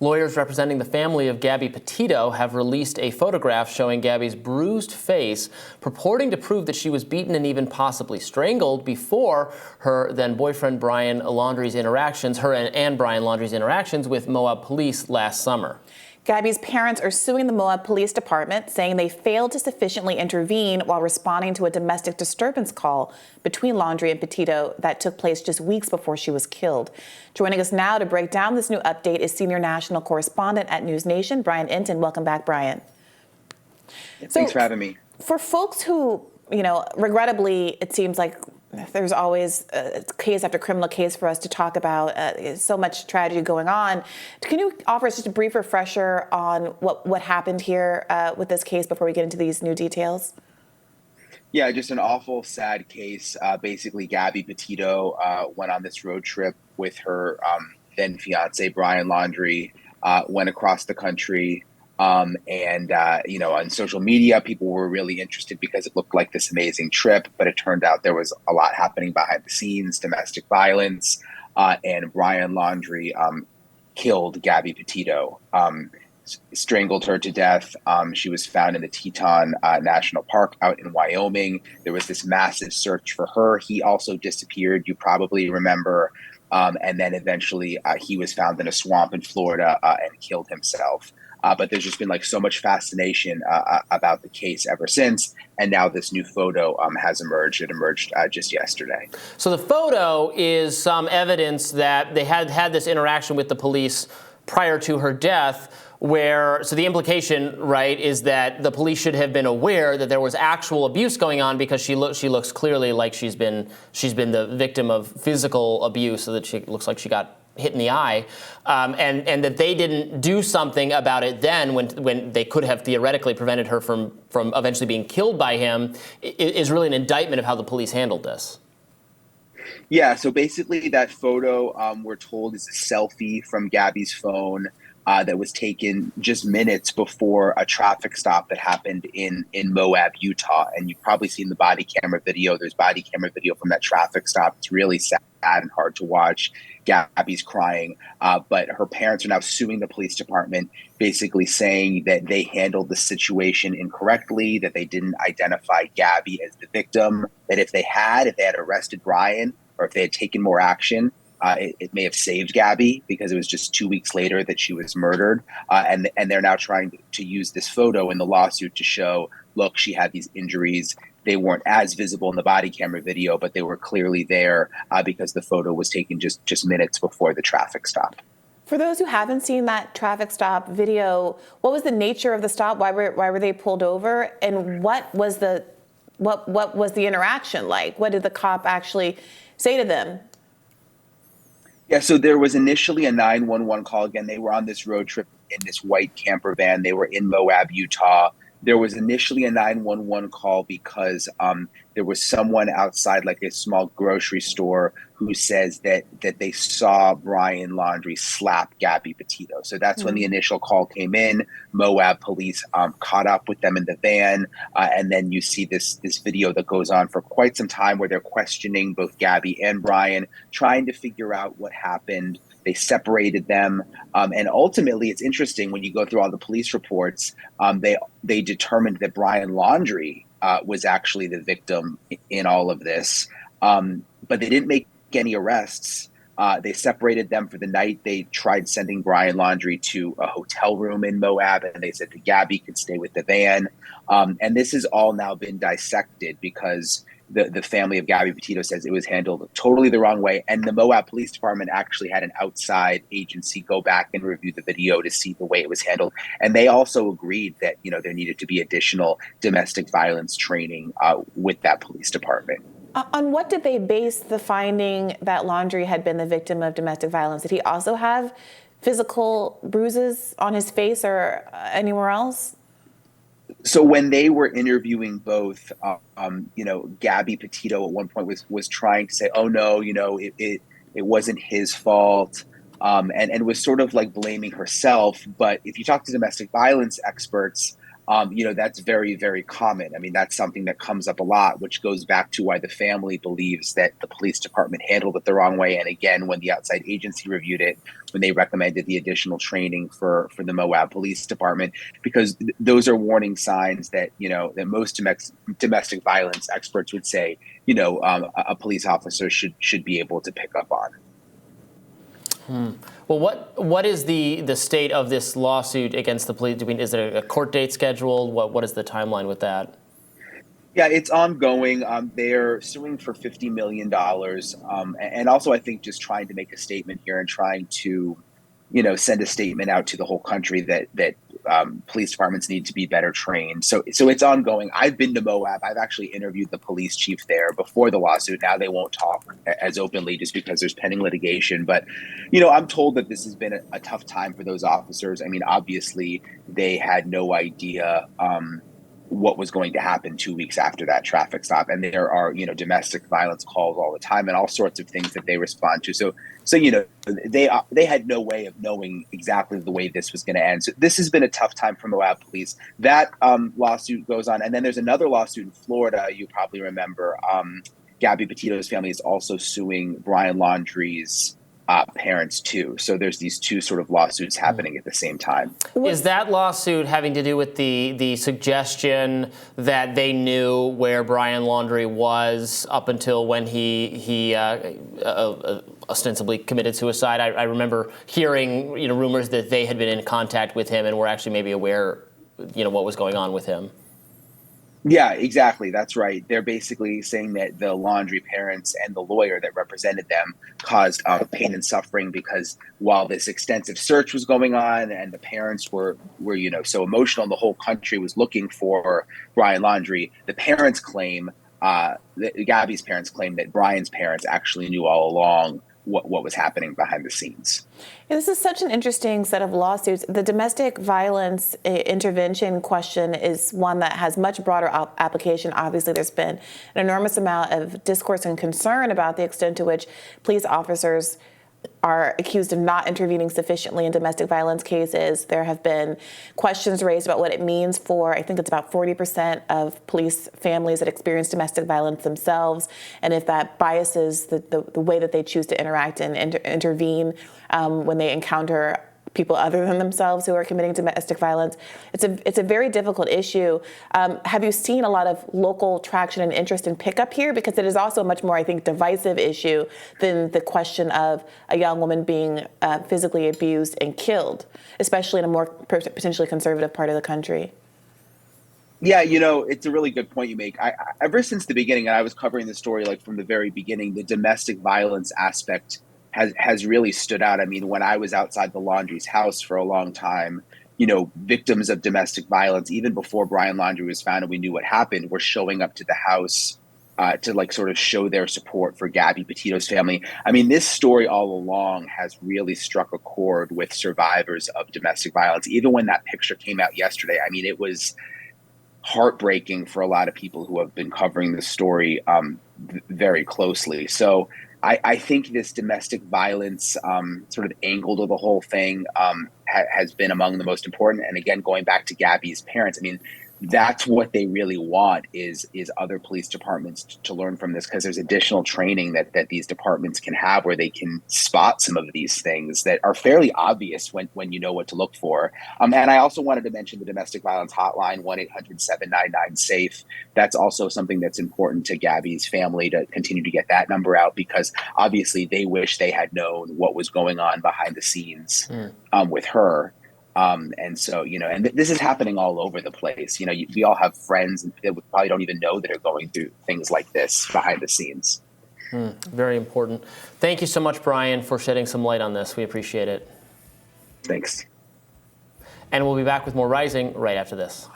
Lawyers representing the family of Gabby Petito have released a photograph showing Gabby's bruised face, purporting to prove that she was beaten and even possibly strangled before her then boyfriend Brian Laundrie's interactions, her and Brian Laundrie's interactions with Moab police last summer. Gabby's parents are suing the Moab Police Department, saying they failed to sufficiently intervene while responding to a domestic disturbance call between Laundrie and Petito that took place just weeks before she was killed. Joining us now to break down this new update is senior national correspondent at NewsNation, Brian Entin. Welcome back, Brian. Thanks for having me. For folks who, regrettably, it seems like there's always a case after criminal case for us to talk about. So much tragedy going on. Can you offer us just a brief refresher on what happened here with this case before we get into these new details? Yeah, just an awful, sad case. Basically, Gabby Petito went on this road trip with her then fiance, Brian Laundrie, went across the country. On social media, people were really interested because it looked like this amazing trip, but it turned out there was a lot happening behind the scenes, domestic violence, and Brian Laundrie killed Gabby Petito, strangled her to death. She was found in the Teton National Park out in Wyoming. There was this massive search for her. He also disappeared, you probably remember, and then eventually he was found in a swamp in Florida and killed himself. But there's just been so much fascination about the case ever since. And now this new photo has emerged. It emerged just yesterday. So the photo is some evidence that they had this interaction with the police prior to her death, so the implication, right, is that the police should have been aware that there was actual abuse going on because she looks clearly like she's been the victim of physical abuse, so that she looks like she got hit in the eye, and that they didn't do something about it then when they could have theoretically prevented her from eventually being killed by him is really an indictment of how the police handled this. Yeah, so basically that photo, we're told, is a selfie from Gabby's phone that was taken just minutes before a traffic stop that happened in Moab, Utah. And you've probably seen the body camera video. There's body camera video from that traffic stop. It's really sad and hard to watch. Gabby's crying, but her parents are now suing the police department, basically saying that they handled the situation incorrectly, that they didn't identify Gabby as the victim, that if they had arrested Brian or if they had taken more action, it may have saved Gabby, because it was just 2 weeks later that she was murdered. And they're now trying to use this photo in the lawsuit to show, look, she had these injuries. They weren't as visible in the body camera video, but they were clearly there because the photo was taken just minutes before the traffic stop. For those who haven't seen that traffic stop video, what was the nature of the stop? Why were they pulled over? And what was the interaction like? What did the cop actually say to them? Yeah, so there was initially a 911 call. Again, they were on this road trip in this white camper van. They were in Moab, Utah. There was initially a 911 call because there was someone outside like a small grocery store who says that they saw Brian Laundrie slap Gabby Petito. So that's when the initial call came in. Moab police caught up with them in the van. And then you see this video that goes on for quite some time where they're questioning both Gabby and Brian, trying to figure out what happened. They separated them. And ultimately, it's interesting when you go through all the police reports, they determined that Brian Laundrie was actually the victim in all of this. But they didn't make any arrests. They separated them for the night. They tried sending Brian Laundrie to a hotel room in Moab, and they said that Gabby could stay with the van. And this has all now been dissected because the family of Gabby Petito says it was handled totally the wrong way. And the Moab Police Department actually had an outside agency go back and review the video to see the way it was handled. And they also agreed that, there needed to be additional domestic violence training with that police department. On what did they base the finding that Laundrie had been the victim of domestic violence? Did he also have physical bruises on his face or anywhere else? So when they were interviewing both, Gabby Petito at one point was trying to say, oh, no, it wasn't his fault, and was sort of like blaming herself. But if you talk to domestic violence experts, that's very, very common. I mean, that's something that comes up a lot, which goes back to why the family believes that the police department handled it the wrong way. And again, when the outside agency reviewed it, when they recommended the additional training for the Moab Police Department, because those are warning signs that, that most domestic violence experts would say, a police officer should be able to pick up on. Well, what is the state of this lawsuit against the police? Is there a court date scheduled? What is the timeline with that? Yeah, it's ongoing. They're suing for $50 million. And also, I think just trying to make a statement here and trying to, send a statement out to the whole country that police departments need to be better trained. So it's ongoing. I've been to Moab. I've actually interviewed the police chief there before the lawsuit. Now they won't talk as openly just because there's pending litigation. But, I'm told that this has been a tough time for those officers. I mean, obviously, they had no idea what was going to happen 2 weeks after that traffic stop. And there are, domestic violence calls all the time and all sorts of things that they respond to. So they had no way of knowing exactly the way this was going to end. So this has been a tough time for Moab police. That lawsuit goes on. And then there's another lawsuit in Florida, you probably remember. Gabby Petito's family is also suing Brian Laundrie's parents too. So there's these two sort of lawsuits happening at the same time. Is that lawsuit having to do with the suggestion that they knew where Brian Laundrie was up until when he ostensibly committed suicide? I remember hearing rumors that they had been in contact with him and were actually maybe aware what was going on with him. Yeah, exactly. That's right. They're basically saying that the Laundrie parents and the lawyer that represented them caused pain and suffering because while this extensive search was going on and the parents were so emotional and the whole country was looking for Brian Laundrie, the parents claim, Gabby's parents claim that Brian's parents actually knew all along what was happening behind the scenes. This is such an interesting set of lawsuits. The domestic violence intervention question is one that has much broader application. Obviously, there's been an enormous amount of discourse and concern about the extent to which police officers are accused of not intervening sufficiently in domestic violence cases. There have been questions raised about what it means for, I think it's about 40% of police families that experience domestic violence themselves, and if that biases the way that they choose to interact and intervene when they encounter people other than themselves who are committing domestic violence. It's a very difficult issue. Have you seen a lot of local traction and interest in pickup here? Because it is also a much more, I think, divisive issue than the question of a young woman being physically abused and killed, especially in a more potentially conservative part of the country. Yeah, it's a really good point you make. Ever since the beginning, and I was covering the story like from the very beginning, the domestic violence aspect has really stood out. I mean, when I was outside the Laundrie's house for a long time, victims of domestic violence, even before Brian Laundrie was found and we knew what happened, were showing up to the house to sort of show their support for Gabby Petito's family. I mean, this story all along has really struck a chord with survivors of domestic violence. Even when that picture came out yesterday, I mean, it was heartbreaking for a lot of people who have been covering the story very closely. So I think this domestic violence sort of angle to the whole thing has been among the most important. And again, going back to Gabby's parents, I mean, that's what they really want is other police departments to learn from this, because there's additional training that these departments can have where they can spot some of these things that are fairly obvious when you know what to look for. And I also wanted to mention the domestic violence hotline, 1-800-799-SAFE. That's also something that's important to Gabby's family to continue to get that number out, because obviously they wish they had known what was going on behind the scenes with her. And so, and this is happening all over the place. We all have friends that we probably don't even know that are going through things like this behind the scenes. Very important. Thank you so much, Brian, for shedding some light on this. We appreciate it. Thanks. And we'll be back with more Rising right after this.